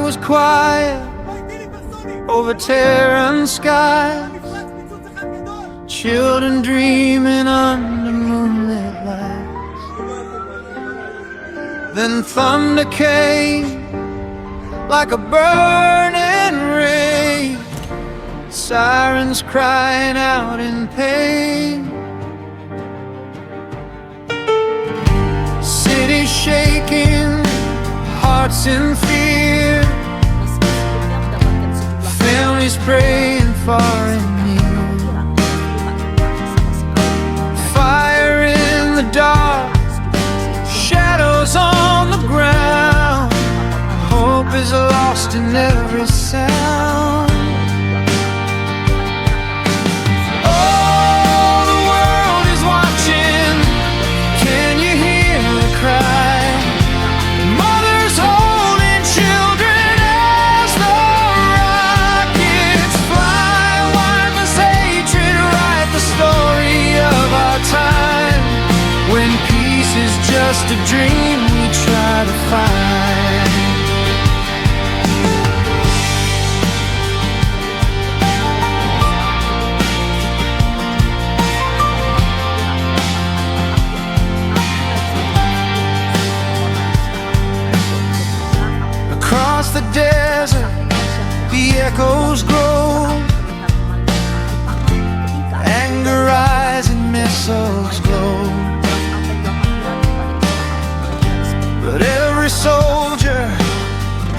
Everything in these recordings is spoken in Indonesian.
was quiet over Tehran skies, children dreaming under moonlit lights. Then thunder came like a burning rain, sirens crying out in pain. Cities shaking, hearts in fear, families praying far and near. Fire in the dark, shadows on the ground, hope is lost in every sound. Oh, the world is watching, can you hear the cry? Mothers holding children as the rockets fly. Windless hatred write the story of our time, when peace is just a dream we try to find. Across the desert, the echoes grow, anger rising, missiles glow. But every soldier,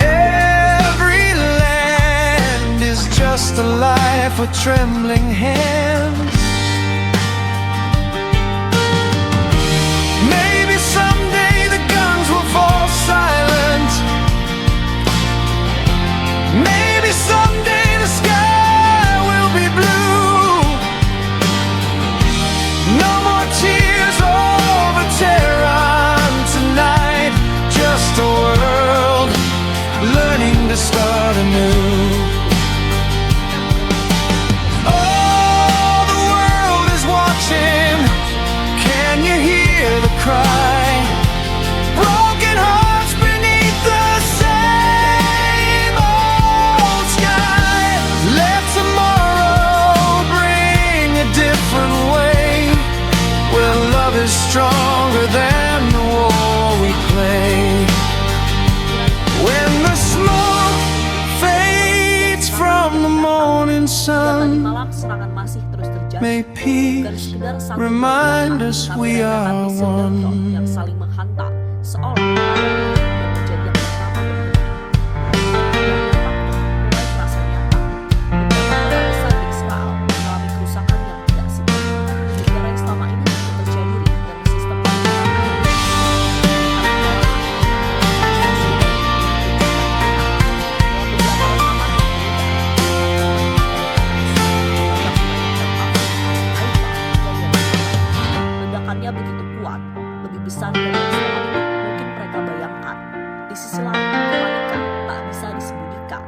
every land is just a life with trembling hands. Maybe someday the guns will fall silent. Maybe someday the sky will be blue. No more tears over Tehran tonight, just a world learning to start anew. Oh, the world is watching, can you hear the cry? Broken hearts beneath the same old sky. Let tomorrow bring a different way, where love is stronger than the war we play. When the smoke fades from the morning sun, malam serangan masih terus terjadi. may Bukan peace sekedar saling remind berperang, us tapi we rentetan are misil Delta one. yang saling menghantam, seolah yang menjadi yang pertama berhenti. Yang dampaknya mulai terasa nyata. Beberapa kota besar di Israel mengalami kerusakan yang tidak sedikit. Negara yang selama ini percaya diri dengan sistem ledakannya begitu kuat, lebih besar dari yang selama ini mungkin mereka bayangkan. Di sisi lain, kepanikan tak bisa disembunyikan.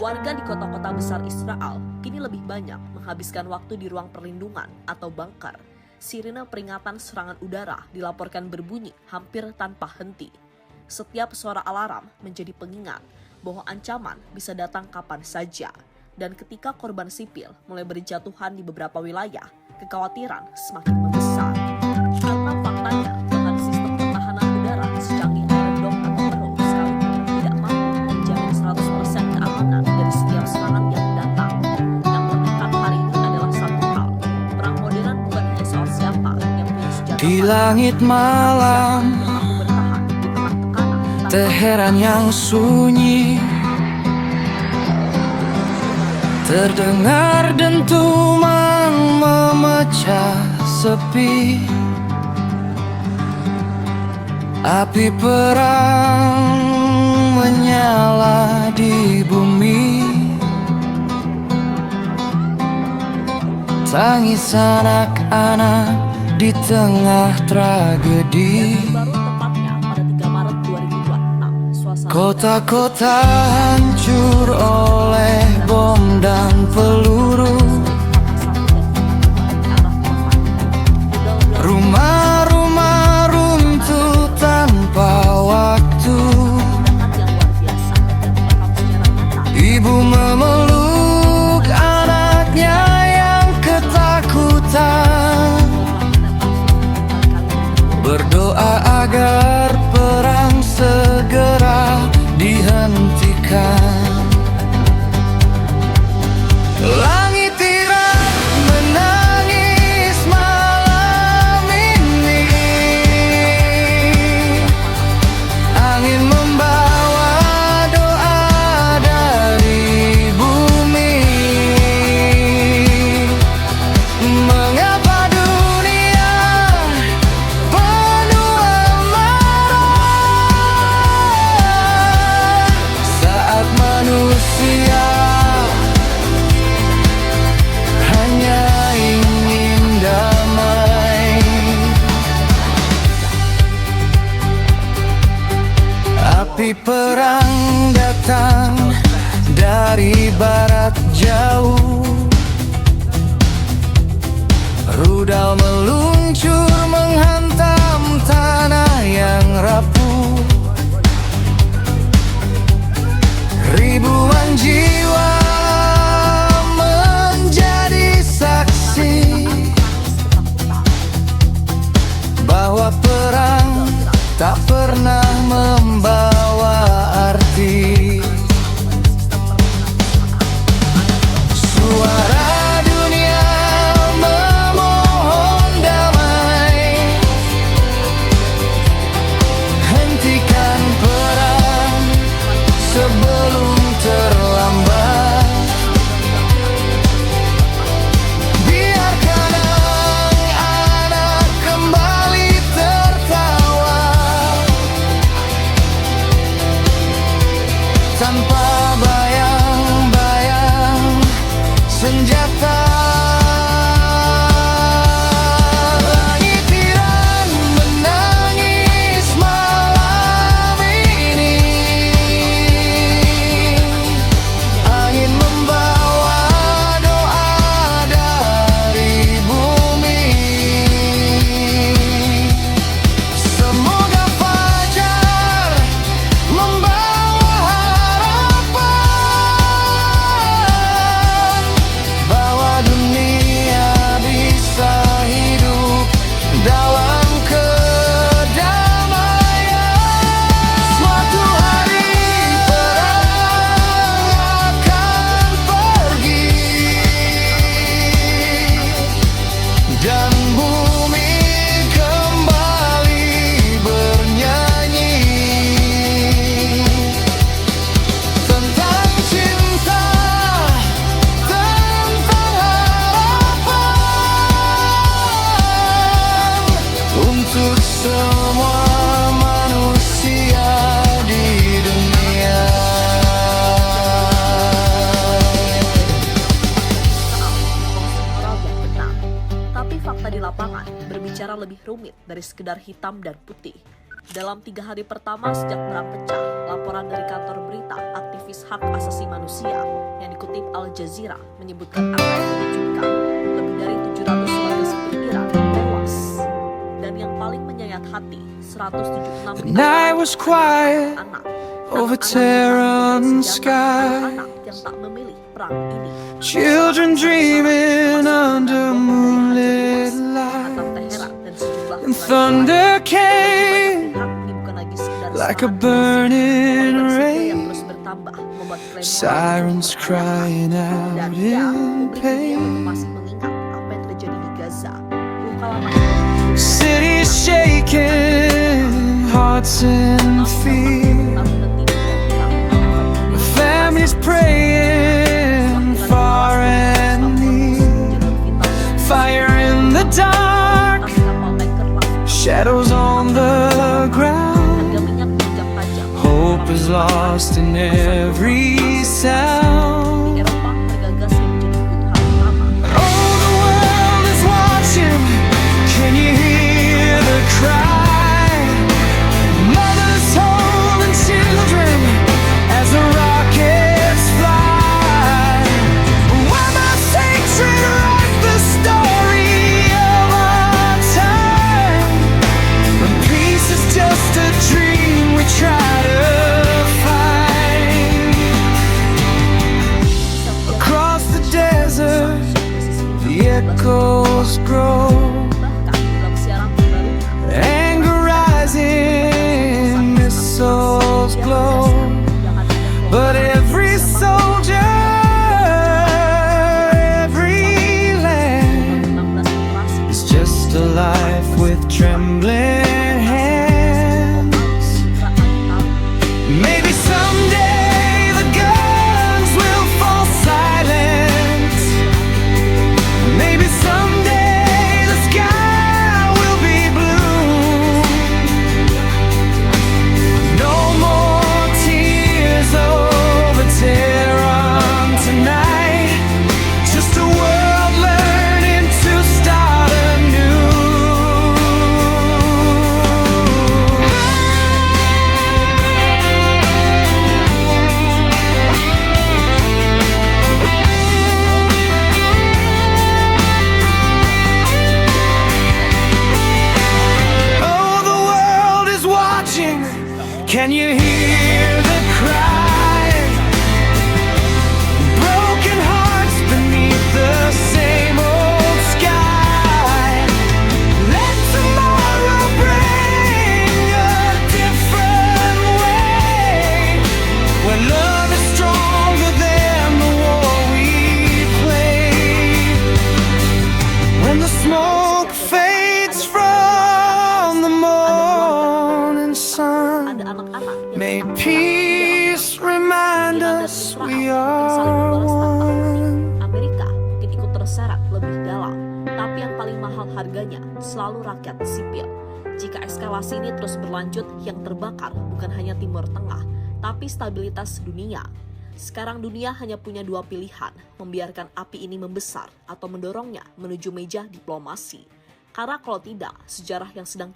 Warga di kota-kota besar Israel kini lebih banyak menghabiskan waktu di ruang perlindungan atau bunker. Sirine peringatan serangan udara dilaporkan berbunyi hampir tanpa henti. Setiap suara alarm menjadi pengingat bahwa ancaman bisa datang kapan saja. Dan ketika korban sipil mulai berjatuhan di beberapa wilayah, kekhawatiran semakin membesar. Karena faktanya, bahkan sistem pertahanan udara secanggih Iron Dome atau Pearl sekalipun tidak mampu menjamin 100% keamanan dari setiap serangan yang datang. Yang terdekat hari ini adalah satu hal. Perang modern bukan hanya soal siapa yang punya senjata Di langit malam, yang mampu bertahan di tengah tekanan tanpa Tehran yang sunyi, terdengar dentuman memecah sepi. Api perang menyala di bumi, tangis anak-anak di tengah tragedi. baru tepatnya pada 3 Maret 2026, suasana Kota-kota hancur oleh bom dan peluru, rumah-rumah runtuh tanpa waktu. Ibu memeluk anaknya yang ketakutan, berdoa agar perang segera dihentikan. Langit tirai menangis malam ini, angin membawa doa dari bumi. Mengapa dunia penuh amarah saat manusia hanya ingin damai? Api perang datang dari barat jauh, rudal meluncur menghantam tanah yang rapuh. Ribuan jiwa menjadi saksi bahwa perang tak pernah membawa arti. Suara dunia memohon damai, hentikan perang sebelum terlambat. Biarkan anak-anak kembali tertawa tanpa bayang-bayang senjata. Langit tiran menangis malam ini, angin membawa doa dari bumi. Semoga fajar membawa harapan bahwa dunia bisa hidup dalam kedamaian. Suatu hari perang akan pergi dan bumi kembali bernyanyi tentang cinta, tentang harapan untuk semua manusia di dunia. Moral yang benar. Tapi fakta di lapangan berbicara lebih rumit dari sekedar hitam dan putih. Dalam 3 hari pertama sejak perang pecah, laporan dari kantor berita aktivis hak asasi manusia yang dikutip Al Jazeera menyebutkan angka yang mengejutkan. Lebih dari 700 warga sipil Iran tewas. Dan yang paling menyayat hati, 176 The night was quiet anak. over Anak-anak Tehran senjata sky, anak yang tak memilih perang ini. children dreaming under moonlit light, Antara Teheran dan sejumlah and wilayah thunder lain. came Pihak ini bukan lagi sekedar like a serangan burning fisik, konflik rain, yang terus bertambah membuat klaim moral sirens itu crying dan out ya, in publik dunia pain. masih mengingat apa yang terjadi di Gaza. Luka lama Cities shaking, hearts in fear, families praying far and near, fire in the dark, shadows on the ground. Hope is lost in every sound. Oh, the world is watching. Can you hear the cry? Mothers holding children as the rockets fly. When my sacred write the story of our time, when peace is just a dream we try to find. mahal harganya selalu rakyat sipil. Jika eskalasi ini terus berlanjut, yang terbakar bukan hanya Timur Tengah, tapi stabilitas dunia. Sekarang dunia hanya punya dua pilihan, membiarkan api ini membesar atau mendorongnya menuju meja diplomasi. Karena kalau tidak, sejarah yang sedang